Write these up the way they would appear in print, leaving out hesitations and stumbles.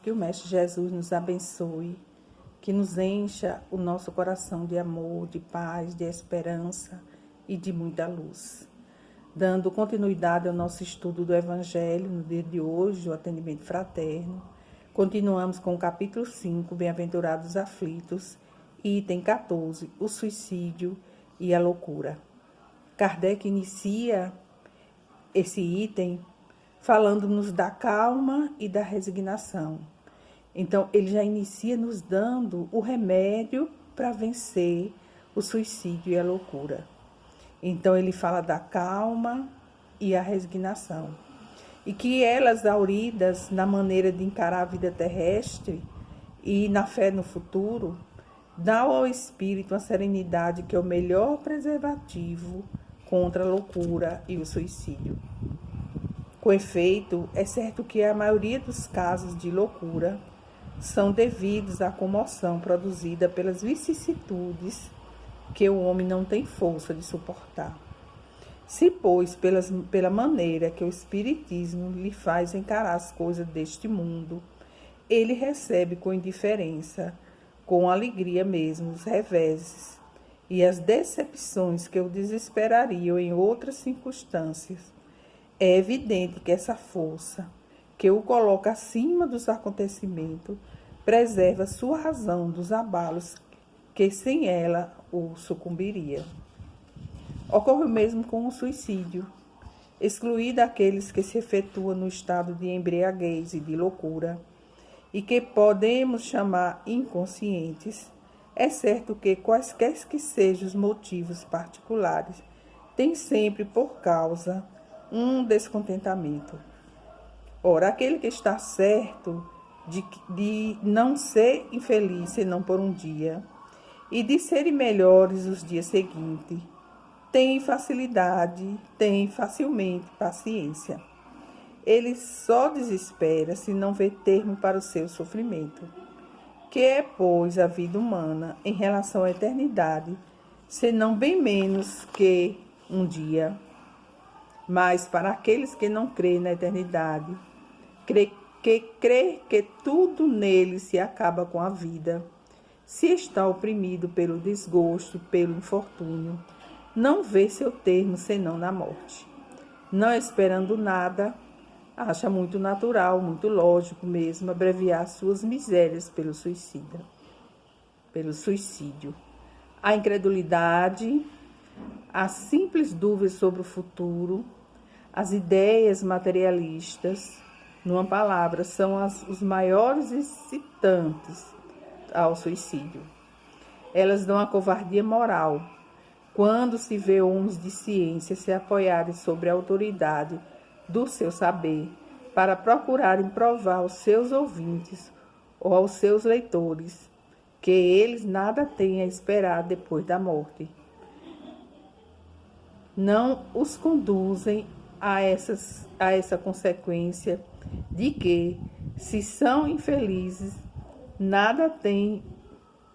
Que o Mestre Jesus nos abençoe, que nos encha o nosso coração de amor, de paz, de esperança e de muita luz. Dando continuidade ao nosso estudo do Evangelho, no dia de hoje, o atendimento fraterno, continuamos com o capítulo 5, Bem-aventurados aflitos, item 14, o suicídio e a loucura. Kardec inicia esse item falando-nos da calma e da resignação. Então, ele já inicia nos dando o remédio para vencer o suicídio e a loucura. Então, ele fala da calma e a resignação. E que elas, auridas na maneira de encarar a vida terrestre e na fé no futuro, dão ao espírito uma serenidade que é o melhor preservativo contra a loucura e o suicídio. Com efeito, é certo que a maioria dos casos de loucura são devidos à comoção produzida pelas vicissitudes que o homem não tem força de suportar. Se, pois, pela maneira que o Espiritismo lhe faz encarar as coisas deste mundo, ele recebe com indiferença, com alegria mesmo, os reveses e as decepções que o desesperariam em outras circunstâncias, é evidente que essa força, que o coloca acima dos acontecimentos, preserva sua razão dos abalos que sem ela o sucumbiria. Ocorre o mesmo com o suicídio, excluído aqueles que se efetuam no estado de embriaguez e de loucura, e que podemos chamar inconscientes. É certo que, quaisquer que sejam os motivos particulares, tem sempre por causa um descontentamento. Ora, aquele que está certo de não ser infeliz senão por um dia, e de serem melhores os dias seguintes, tem facilmente paciência. Ele só desespera se não vê termo para o seu sofrimento. Que é, pois, a vida humana em relação à eternidade, senão bem menos que um dia. Mas para aqueles que não creem na eternidade, crê que tudo nele se acaba com a vida, se está oprimido pelo desgosto, pelo infortúnio, não vê seu termo senão na morte. Não esperando nada, acha muito natural, muito lógico mesmo abreviar suas misérias pelo suicídio. A incredulidade, as simples dúvidas sobre o futuro, as ideias materialistas, numa palavra, são os maiores incitantes ao suicídio. Elas dão a covardia moral, quando se vê homens de ciência se apoiarem sobre a autoridade do seu saber, para procurarem provar aos seus ouvintes ou aos seus leitores que eles nada têm a esperar depois da morte. Não os conduzem a essa consequência de que, se são infelizes, nada têm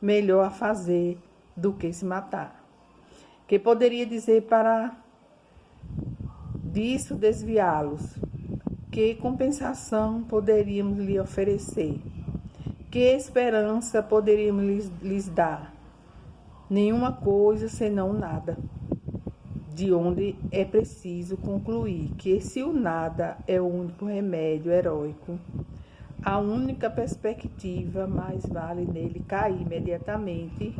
melhor a fazer do que se matar. Que poderia dizer para disso desviá-los? Que compensação poderíamos lhe oferecer? Que esperança poderíamos lhes dar? Nenhuma coisa senão nada. De onde é preciso concluir que se o nada é o único remédio heróico, a única perspectiva, mais vale nele cair imediatamente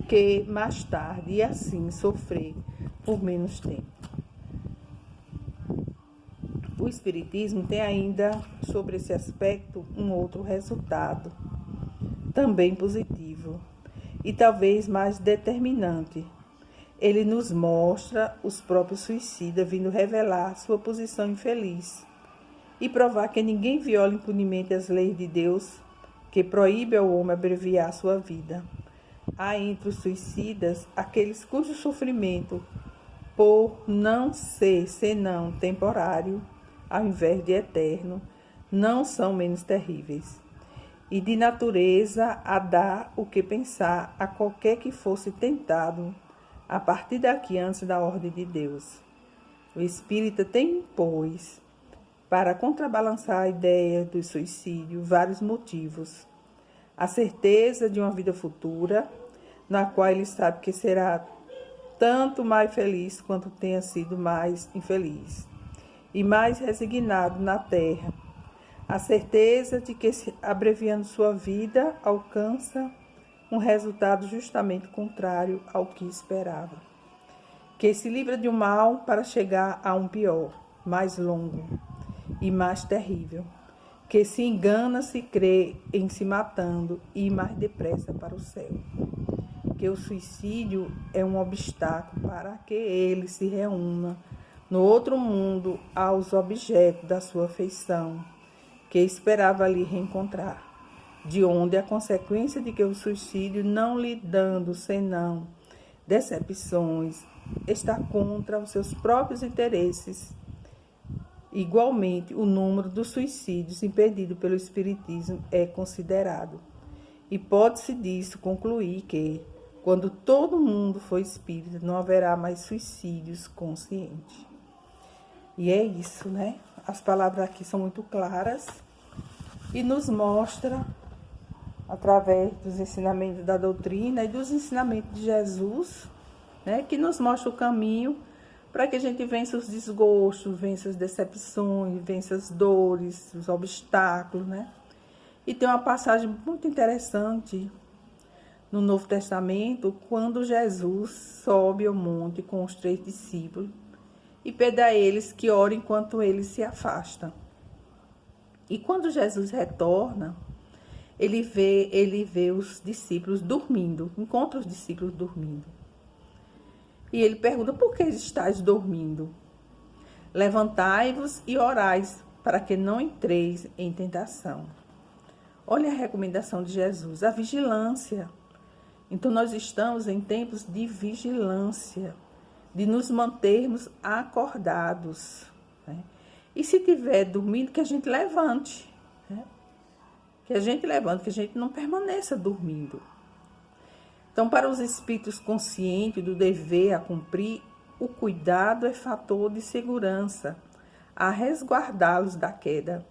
que mais tarde e assim sofrer por menos tempo. O Espiritismo tem ainda sobre esse aspecto um outro resultado, também positivo e talvez mais determinante. Ele nos mostra os próprios suicidas vindo revelar sua posição infeliz e provar que ninguém viola impunemente as leis de Deus, que proíbe ao homem abreviar sua vida. Há entre os suicidas aqueles cujo sofrimento, por não ser senão temporário, ao invés de eterno, não são menos terríveis, e de natureza a dar o que pensar a qualquer que fosse tentado a partir daqui antes da ordem de Deus. O espírita tem, pois, para contrabalançar a ideia do suicídio, vários motivos. A certeza de uma vida futura, na qual ele sabe que será tanto mais feliz quanto tenha sido mais infeliz, e mais resignado na terra. A certeza de que, abreviando sua vida, alcança um resultado justamente contrário ao que esperava. Que se livra de um mal para chegar a um pior, mais longo e mais terrível. Que se engana se crê em se matando e ir mais depressa para o céu. Que o suicídio é um obstáculo para que ele se reúna no outro mundo aos objetos da sua afeição, que esperava ali reencontrar, de onde a consequência de que o suicídio, não lhe dando senão decepções, está contra os seus próprios interesses. Igualmente, o número dos suicídios impedidos pelo Espiritismo é considerado. E pode-se disso concluir que, quando todo mundo for espírita, não haverá mais suicídios conscientes. E é isso, né? As palavras aqui são muito claras e nos mostra, através dos ensinamentos da doutrina e dos ensinamentos de Jesus, né, que nos mostra o caminho para que a gente vença os desgostos, vença as decepções, vença as dores, os obstáculos, né? E tem uma passagem muito interessante no Novo Testamento, quando Jesus sobe ao monte com os 3 discípulos e pede a eles que orem enquanto eles se afastam. E quando Jesus retorna, ele vê os discípulos dormindo, encontra os discípulos dormindo. E ele pergunta: por que estáis dormindo? Levantai-vos e orais, para que não entreis em tentação. Olha a recomendação de Jesus, a vigilância. Então, nós estamos em tempos de vigilância, de nos mantermos acordados, né? E se estiver dormindo, que a gente levante, né? Que a gente não permaneça dormindo. Então, para os espíritos conscientes do dever a cumprir, o cuidado é fator de segurança, a resguardá-los da queda,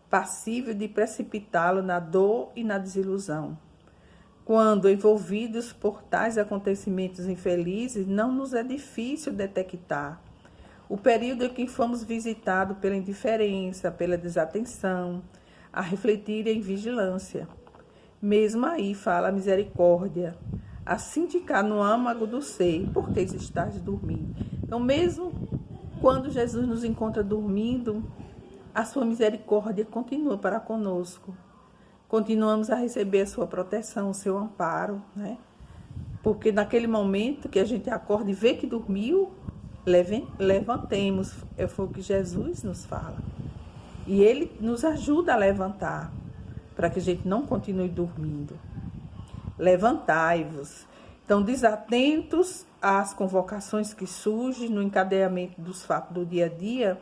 passível de precipitá-lo na dor e na desilusão. Quando envolvidos por tais acontecimentos infelizes, não nos é difícil detectar o período em que fomos visitados pela indiferença, pela desatenção, a refletir em vigilância. Mesmo aí fala a misericórdia, a sindicar no âmago do ser, porque estás dormindo. Então, mesmo quando Jesus nos encontra dormindo, a sua misericórdia continua para conosco. Continuamos a receber a sua proteção, o seu amparo, né? Porque naquele momento que a gente acorda e vê que dormiu, levantemos. Foi o que Jesus nos fala. E ele nos ajuda a levantar, para que a gente não continue dormindo. Levantai-vos. Então, desatentos às convocações que surgem no encadeamento dos fatos do dia a dia,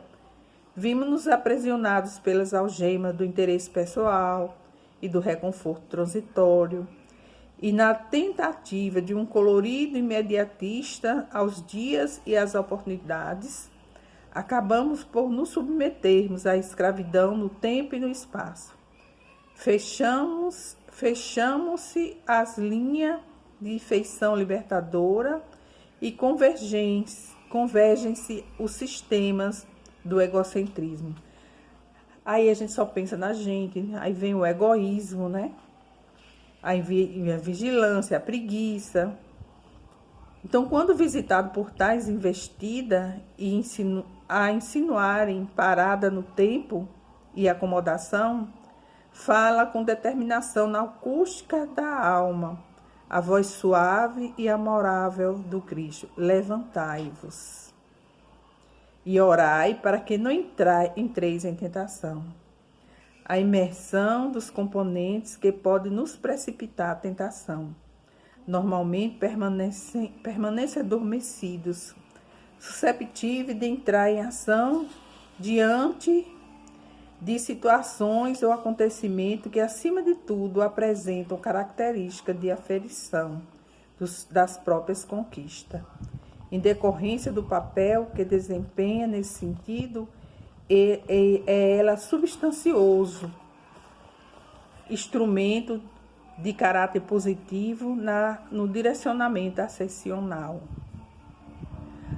vimos-nos aprisionados pelas algemas do interesse pessoal e do reconforto transitório, e na tentativa de um colorido imediatista aos dias e às oportunidades, acabamos por nos submetermos à escravidão no tempo e no espaço. Fechamos-se as linhas de feição libertadora e convergem-se os sistemas do egocentrismo. Aí a gente só pensa na gente, aí vem o egoísmo, né? Aí vem a vigilância, a preguiça. Então, quando visitado por tais investidas e insinuarem parada no tempo e acomodação, fala com determinação na acústica da alma, a voz suave e amorável do Cristo: levantai-vos e orai para que não entreis em tentação. A imersão dos componentes que podem nos precipitar à tentação normalmente permanecem adormecidos, susceptíveis de entrar em ação diante de situações ou acontecimentos que, acima de tudo, apresentam características de aferição das próprias conquistas. Em decorrência do papel que desempenha nesse sentido, é ela substancioso, instrumento de caráter positivo no direcionamento ascensional.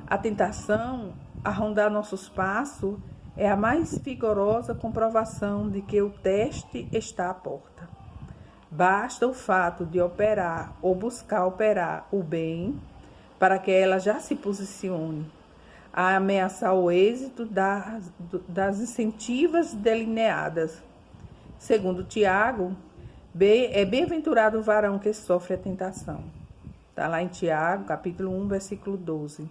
A tentação a rondar nossos passos é a mais vigorosa comprovação de que o teste está à porta. Basta o fato de operar ou buscar operar o bem para que ela já se posicione a ameaçar o êxito das incentivas delineadas. Segundo Tiago, é bem-aventurado o varão que sofre a tentação. Está lá em Tiago, capítulo 1, versículo 12.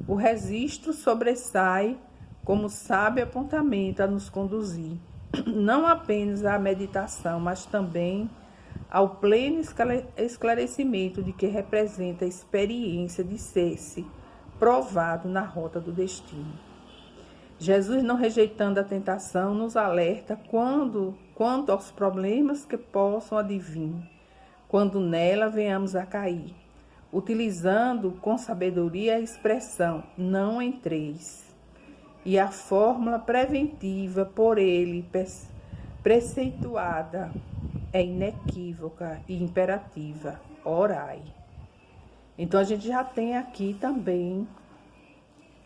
O registro sobressai como sábio apontamento a nos conduzir, não apenas à meditação, mas também ao pleno esclarecimento de que representa a experiência de ser-se provado na rota do destino. Jesus, não rejeitando a tentação, nos alerta quanto aos problemas que possam advir, quando nela venhamos a cair, utilizando com sabedoria a expressão não entreis, e a fórmula preventiva por ele preceituada é inequívoca e imperativa: orai. Então a gente já tem aqui também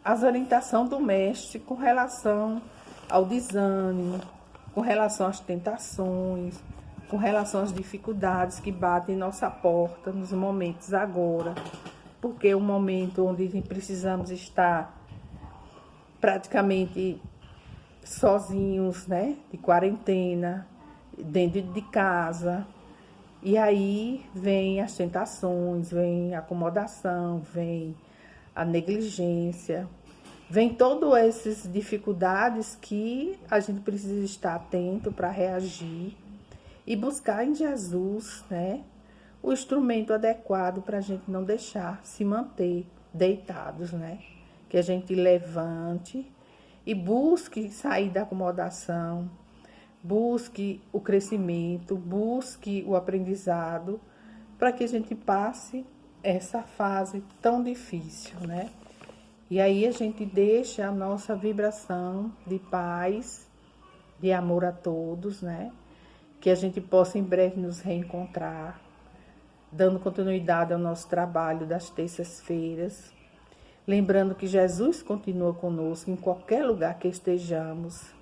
as orientações do mestre com relação ao desânimo, com relação às tentações, com relação às dificuldades que batem em nossa porta nos momentos agora, porque é um momento onde precisamos estar praticamente sozinhos, né, de quarentena, dentro de casa. E aí vem as tentações, vem a acomodação, vem a negligência, vem todas essas dificuldades que a gente precisa estar atento para reagir e buscar em Jesus, né, o instrumento adequado para a gente não deixar se manter deitados, né? Que a gente levante e busque sair da acomodação, busque o crescimento, busque o aprendizado, para que a gente passe essa fase tão difícil, né? E aí a gente deixa a nossa vibração de paz, de amor a todos, né? Que a gente possa em breve nos reencontrar, dando continuidade ao nosso trabalho das terças-feiras. Lembrando que Jesus continua conosco em qualquer lugar que estejamos,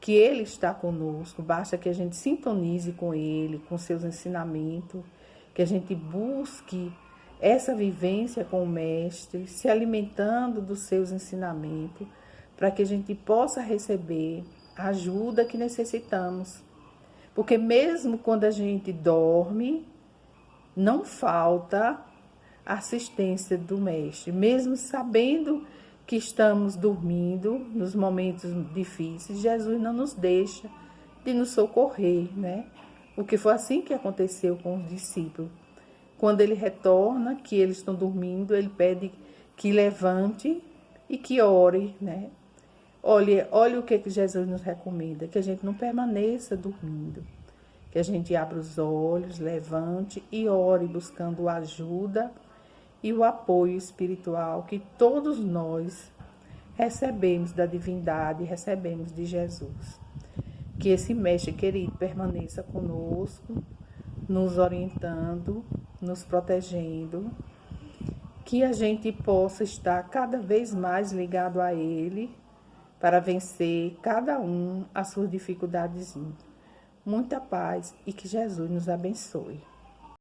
que Ele está conosco, basta que a gente sintonize com Ele, com seus ensinamentos, que a gente busque essa vivência com o Mestre, se alimentando dos seus ensinamentos, para que a gente possa receber a ajuda que necessitamos. Porque mesmo quando a gente dorme, não falta assistência do Mestre, mesmo sabendo que estamos dormindo nos momentos difíceis, Jesus não nos deixa de nos socorrer, né? Porque foi assim que aconteceu com os discípulos. Quando ele retorna, que eles estão dormindo, ele pede que levante e que ore, né? Olha o que Jesus nos recomenda, que a gente não permaneça dormindo, que a gente abra os olhos, levante e ore, buscando ajuda e o apoio espiritual que todos nós recebemos da divindade, recebemos de Jesus. Que esse mestre querido permaneça conosco, nos orientando, nos protegendo, que a gente possa estar cada vez mais ligado a Ele para vencer cada um as suas dificuldades. Muita paz e que Jesus nos abençoe.